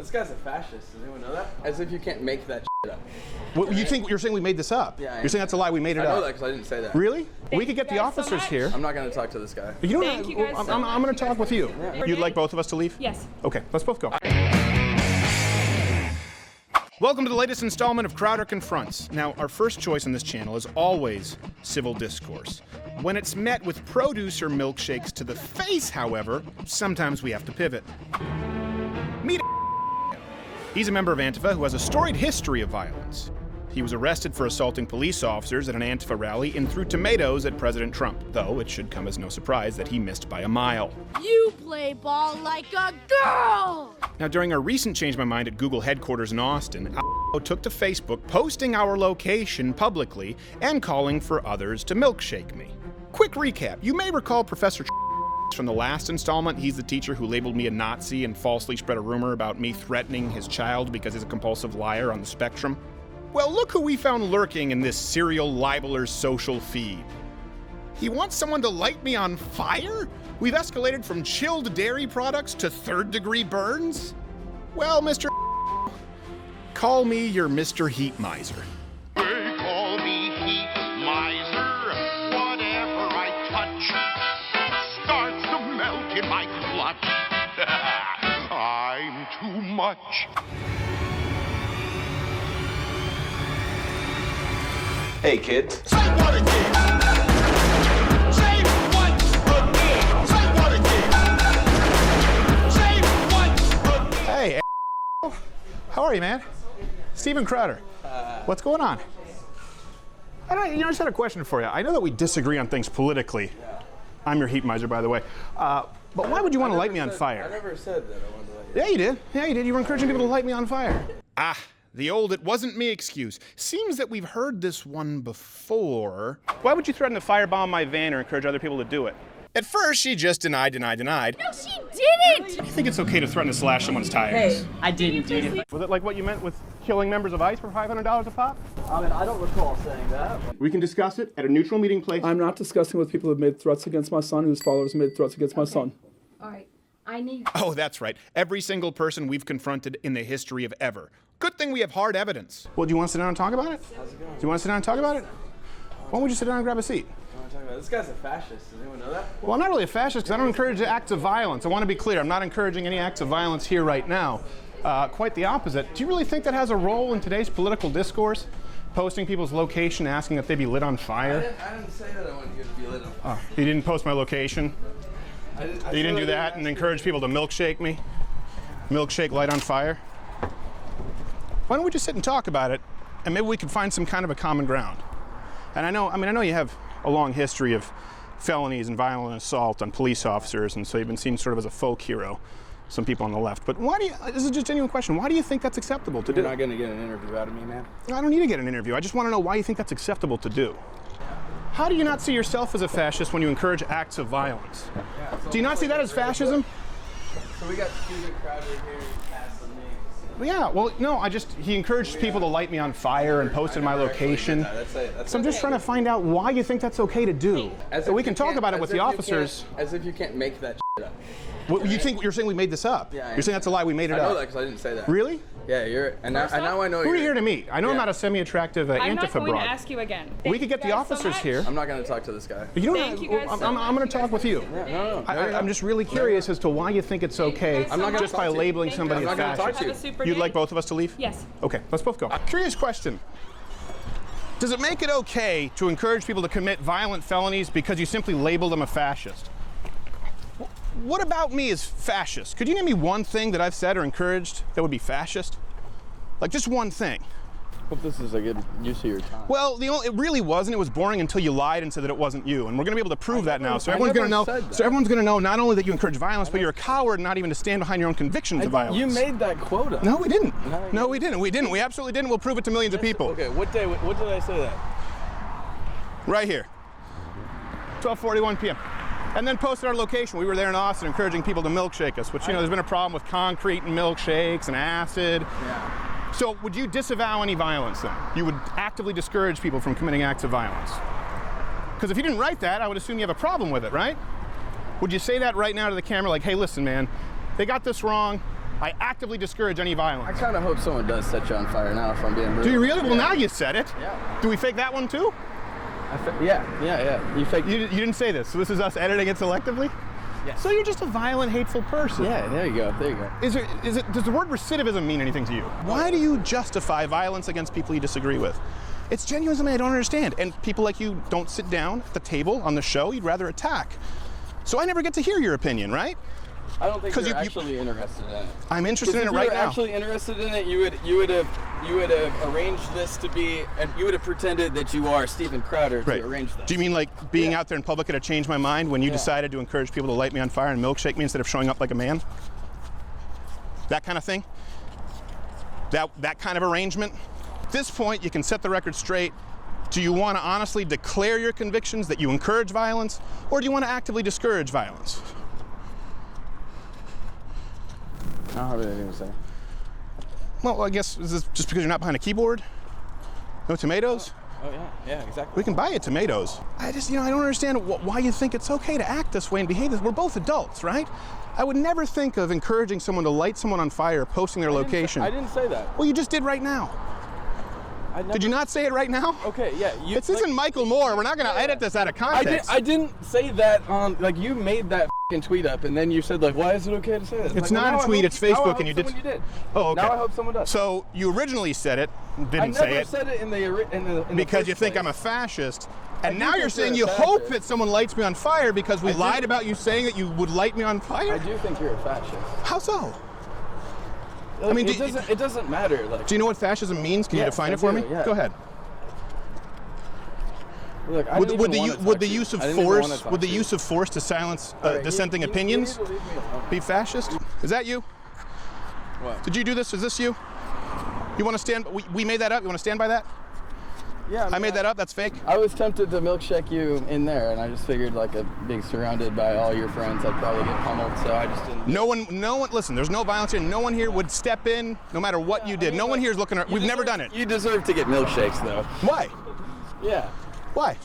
This guy's a fascist. Does anyone know that? As if you can't make that shit up. Well, you're saying we made this up? Yeah. You're saying that's a lie. We made it up. I know that because I didn't say that. Really? Thank we could get the officers here. I'm not going to talk to this guy. You know Thank you guys so I'm going to talk with you. Yeah. You'd like both of us to leave? Yes. Okay, let's both go. Welcome to the latest installment of Crowder Confronts. Now, our first choice on this channel is always civil discourse. When it's met with produce or milkshakes to the face, however, sometimes we have to pivot. Meet He's a member of Antifa who has a storied history of violence. He was arrested for assaulting police officers at an Antifa rally and threw tomatoes at President Trump, though it should come as no surprise that he missed by a mile. You play ball like a girl! Now, during our recent Change My Mind at Google headquarters in Austin, took to Facebook, posting our location publicly and calling for others to milkshake me. Quick recap. You may recall Professor from the last installment. He's the teacher who labeled me a Nazi and falsely spread a rumor about me threatening his child because he's a compulsive liar on the spectrum. Well, look who we found lurking in this serial libeler's social feed. He wants someone to light me on fire? We've escalated from chilled dairy products to third-degree burns? Well, Mr. call me your Mr. Heat Miser. They call me Heat Miser. Whatever I touch starts to melt in my clutch. I'm too much. Hey, kid. Say what again? Say what again? Say what again? Say what again? Hey, how are you, man? Steven Crowder. What's going on? I just had a question for you. I know that we disagree on things politically. Yeah. I'm your Heat Miser, by the way. But why would you want to light me on fire? I never said that I wanted to light you. Yeah, you did. Yeah, you did. You were encouraging people to light me on fire. Ah, the old "it wasn't me" excuse. Seems that we've heard this one before. Why would you threaten to firebomb my van or encourage other people to do it? At first, she just denied. No, she didn't! I think it's okay to threaten to slash someone's tires. Hey, I didn't do it. Was it like what you meant with killing members of ICE for $500 a pop? I mean, I don't recall saying that. We can discuss it at a neutral meeting place. I'm not discussing with people who have made threats against my son, whose followers made threats against my son. All right, I need... Oh, that's right. Every single person we've confronted in the history of ever. Good thing we have hard evidence. Well, do you want to sit down and talk about it? How's it going? Do you want to sit down and talk about it? Why don't we just sit down and grab a seat? I want to talk about this guy's a fascist. Does anyone know that? Well, I'm not really a fascist because I don't encourage acts of violence. I want to be clear. I'm not encouraging any acts of violence here right now. Quite the opposite. Do you really think that has a role in today's political discourse? Posting people's location, asking if they be lit on fire? I didn't say that I wanted you to be lit on fire. Oh, you didn't post my location? I You didn't do that and encourage people to milkshake me? Milkshake light on fire? Why don't we just sit and talk about it, and maybe we can find some kind of a common ground. And I know you have a long history of felonies and violent assault on police officers, and so you've been seen sort of as a folk hero, some people on the left. But why do you, this is just a genuine question, why do you think that's acceptable to do? You're not going to get an interview out of me, man. I don't need to get an interview. I just want to know why you think that's acceptable to do. How do you not see yourself as a fascist when you encourage acts of violence? Yeah, Do you not see that as fascism? So we got Steven Crowder here, Cass and me. Yeah, well, no, he encouraged people to light me on fire and posted my location. So I'm just trying to find out why you think that's okay to do. So we can talk about it with the officers. As if you can't make that shit up. What, you're saying we made this up? Yeah. You're saying that's a lie, we made it up? I know that because I didn't say that. Really? Yeah, and now I know Who are you here to meet? I know I'm Yeah. not a semi-attractive I'm not Antifa going broad. to ask you again. We could get the officers here. I'm not going to talk to this guy. You know Thank what? you guys so I'm much. going to talk with you. No. I'm just really curious as to why you think it's okay I'm not gonna just by talk to you. labeling Thank somebody you. as I'm not gonna talk fascist. to Have a super You'd day. like both of us to leave? Yes. Okay, let's both go. Curious question. Does it make it okay to encourage people to commit violent felonies because you simply label them a fascist? What about me is fascist? Could you name me one thing that I've said or encouraged that would be fascist? Like just one thing. Hope this is a good use of your time. Well, it really wasn't. It was boring until you lied and said that it wasn't you. And we're going to be able to prove that now. So everyone's going to know. So everyone's going to know not only that you encourage violence, but you're a coward, not even to stand behind your own convictions of violence. You made that quote up. No, we didn't. No, we didn't. We didn't. We absolutely didn't. We'll prove it to millions of people. Okay, what did I say that? Right here. 12:41 p.m. And then posted our location. We were there in Austin encouraging people to milkshake us, which, there's been a problem with concrete and milkshakes and acid. Yeah. So would you disavow any violence then? You would actively discourage people from committing acts of violence? Because if you didn't write that, I would assume you have a problem with it, right? Would you say that right now to the camera, like, hey, listen, man, they got this wrong. I actively discourage any I violence. kind of hope someone does set you on fire now, if I'm being brutal. Do you really? Well, now you said it. Yeah. Do we fake that one too? Yeah. You fake. You didn't say this, so this is us editing it selectively? Yeah. So you're just a violent, hateful person. Yeah, there you go. Does the word recidivism mean anything to you? Why do you justify violence against people you disagree with? It's genuinely something I don't understand. And people like you don't sit down at the table on the show, you'd rather attack. So I never get to hear your opinion, right? I don't think you're actually interested in it. I'm interested in it right now. If you were actually interested in it, you would have arranged this to be, and you would have pretended that you are Steven Crowder to arrange this. Do you mean like being out there in public could have changed my mind when you decided to encourage people to light me on fire and milkshake me instead of showing up like a man? That kind of thing? That kind of arrangement? At this point, you can set the record straight. Do you want to honestly declare your convictions that you encourage violence, or do you want to actively discourage violence? I don't have anything to say. Well, I guess is this just because you're not behind a keyboard? No tomatoes? Oh yeah, exactly. We can buy you tomatoes. I don't understand why you think it's okay to act this way and behave this. We're both adults, right? I would never think of encouraging someone to light someone on fire, posting their location. I didn't say that. Well, you just did right now. Did you not say it right now? Okay, yeah. This isn't Michael Moore. We're not going to edit this out of context. I didn't say that on, like, you made that tweet up, and then you said, like, why is it okay to say that? It's not a tweet, it's Facebook, and you did. Oh, okay. Now I hope someone does. So you originally said it, didn't say it. I never said it in the because you think I'm a fascist, and now you're saying you hope that someone lights me on fire because we lied about you saying that you would light me on fire? I do think you're a fascist. How so? I mean, it doesn't matter. Like, do you know what fascism means? Can you define it for me? Yeah. Go ahead. Look, would the use of force to silence dissenting opinions be fascist? Is that you? What? Did you do this? Is this you? You want to stand? We made that up. You want to stand by that? Yeah. I made that up. That's fake. I was tempted to milkshake you in there, and I just figured, like, being surrounded by all your friends, I'd probably get pummeled. So I just didn't. No one. Listen, there's no violence here. No one here would step in, no matter what you did. No one here is looking. We've never done it. You deserve to get milkshakes, though. Why? Yeah. Why?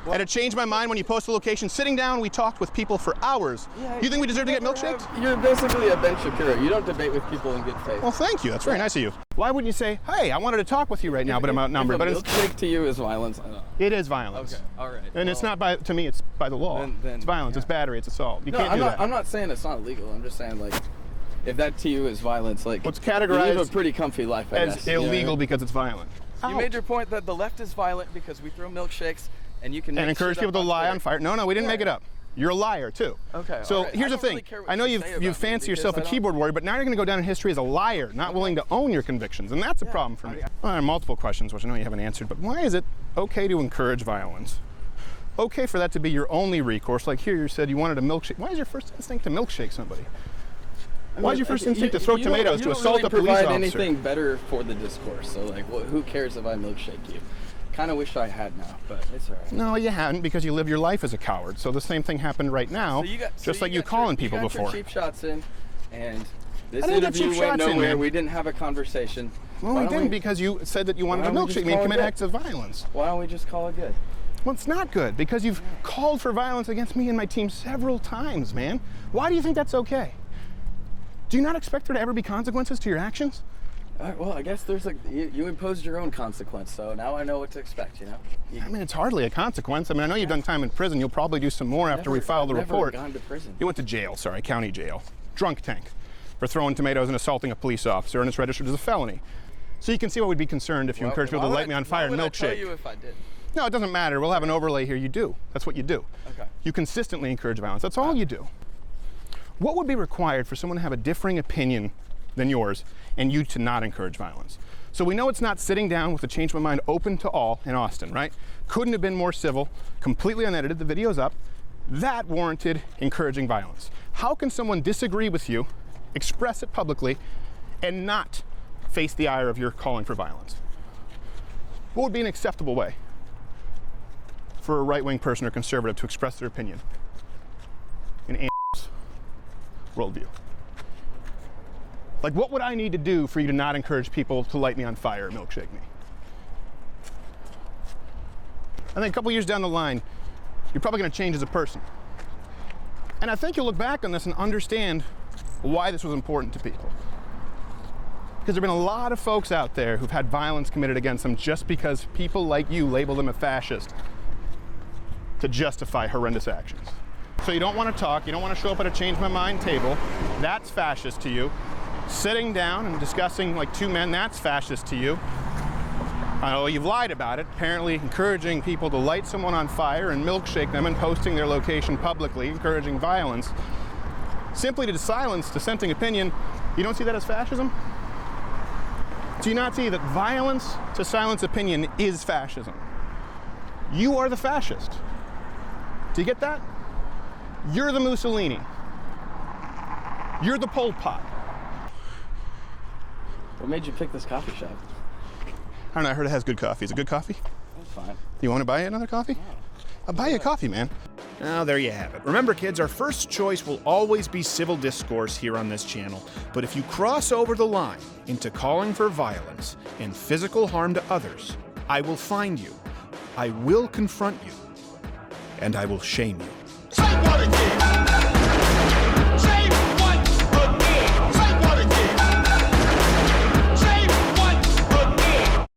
And it changed my mind when you posted the location. Sitting down, we talked with people for hours. Yeah, you think we deserve to get milkshakes? You're basically a Ben Shapiro. You don't debate with people in good faith. Well, thank you. That's very nice of you. Why wouldn't you say, hey, I wanted to talk with you right now, but I'm outnumbered? But milkshake to you is violence. I know. It is violence. Okay, all right. And it's not to me, it's by the law. Then, it's violence, it's battery, it's assault. You can't do that. I'm not saying it's not legal. I'm just saying, like, if that to you is violence, like, what's categorized you live a pretty comfy life, I guess. As illegal because it's violent. You made your point that the left is violent because we throw milkshakes and you can encourage people to lie on fire. No, we didn't make it up. You're a liar too. Okay. So here's the thing. I know you fancy yourself a keyboard warrior, but now you're going to go down in history as a liar, not willing to own your convictions, and that's a problem for me. Well, I have multiple questions, which I know you haven't answered. But why is it okay to encourage violence? Okay for that to be your only recourse? Like here, you said you wanted a milkshake. Why is your first instinct to milkshake somebody? Why is your first instinct to throw tomatoes to assault a police officer? You don't provide anything better for the discourse. So like, who cares if I milkshake you? Kind of wish I had now, but it's all right. No, you hadn't, because you live your life as a coward. So the same thing happened right now, just like you calling people before. You got your cheap shots in, and this interview went nowhere. We didn't have a conversation. Well, we didn't, because you said that you wanted to milkshake me and commit acts of violence. Why don't we just call it good? Well, it's not good, because you've called for violence against me and my team several times, man. Why do you think that's okay? Do you not expect there to ever be consequences to your actions? Well, I guess there's you imposed your own consequence, so now I know what to expect, you know? I mean, it's hardly a consequence. I mean, I know you've done time in prison. You'll probably do some more after we file the report. I've never gone to prison. You went to jail, county jail. Drunk tank for throwing tomatoes and assaulting a police officer, and it's registered as a felony. So you can see why we'd be concerned if you encourage people to light me on fire and milkshake. I tell you if I did. No, it doesn't matter. We'll have an overlay here. You do. That's what you do. Okay. You consistently encourage violence. That's all you do. What would be required for someone to have a differing opinion than yours and you to not encourage violence? So we know it's not sitting down with a change my mind open to all in Austin, right? Couldn't have been more civil, completely unedited, the video's up. That warranted encouraging violence. How can someone disagree with you, express it publicly, and not face the ire of your calling for violence? What would be an acceptable way for a right-wing person or conservative to express their opinion in Antifa's worldview? Like, what would I need to do for you to not encourage people to light me on fire or milkshake me? I think a couple years down the line, you're probably going to change as a person. And I think you'll look back on this and understand why this was important to people. Because there have been a lot of folks out there who've had violence committed against them just because people like you label them a fascist to justify horrendous actions. So you don't want to talk, you don't want to show up at a change my mind table, that's fascist to you. Sitting down and discussing like two men, that's fascist to you. Oh, you've lied about it, apparently encouraging people to light someone on fire and milkshake them and posting their location publicly, encouraging violence. Simply to silence dissenting opinion, you don't see that as fascism? Do you not see that violence to silence opinion is fascism? You are the fascist. Do you get that? You're the Mussolini. You're the Pol Pot. What made you pick this coffee shop? I don't know, I heard it has good coffee. Is it good coffee? That's fine. You want to buy another coffee? Oh. I'll buy you a coffee, man. Now, there you have it. Remember, kids, our first choice will always be civil discourse here on this channel. But if you cross over the line into calling for violence and physical harm to others, I will find you, I will confront you, and I will shame you. Say what again? Say what again? Say what again? Say what again?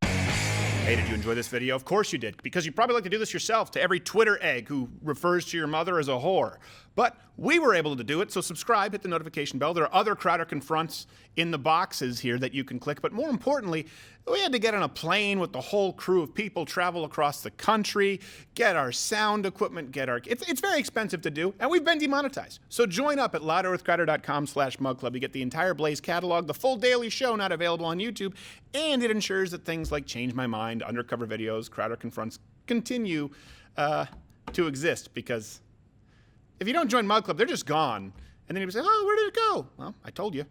Hey, did you enjoy this video? Of course you did, because you probably like to do this yourself to every Twitter egg who refers to your mother as a whore. But we were able to do it, so subscribe, hit the notification bell. There are other Crowder Confronts in the boxes here that you can click, but more importantly, we had to get on a plane with the whole crew of people, travel across the country, get our sound equipment, get our... It's very expensive to do, and we've been demonetized. So join up at louderwithcrowder.com/mugclub. You get the entire Blaze catalog, the full daily show not available on YouTube, and it ensures that things like Change My Mind, undercover videos, Crowder Confronts continue to exist, because if you don't join Mug Club, they're just gone. And then you say, oh, where did it go? Well, I told you.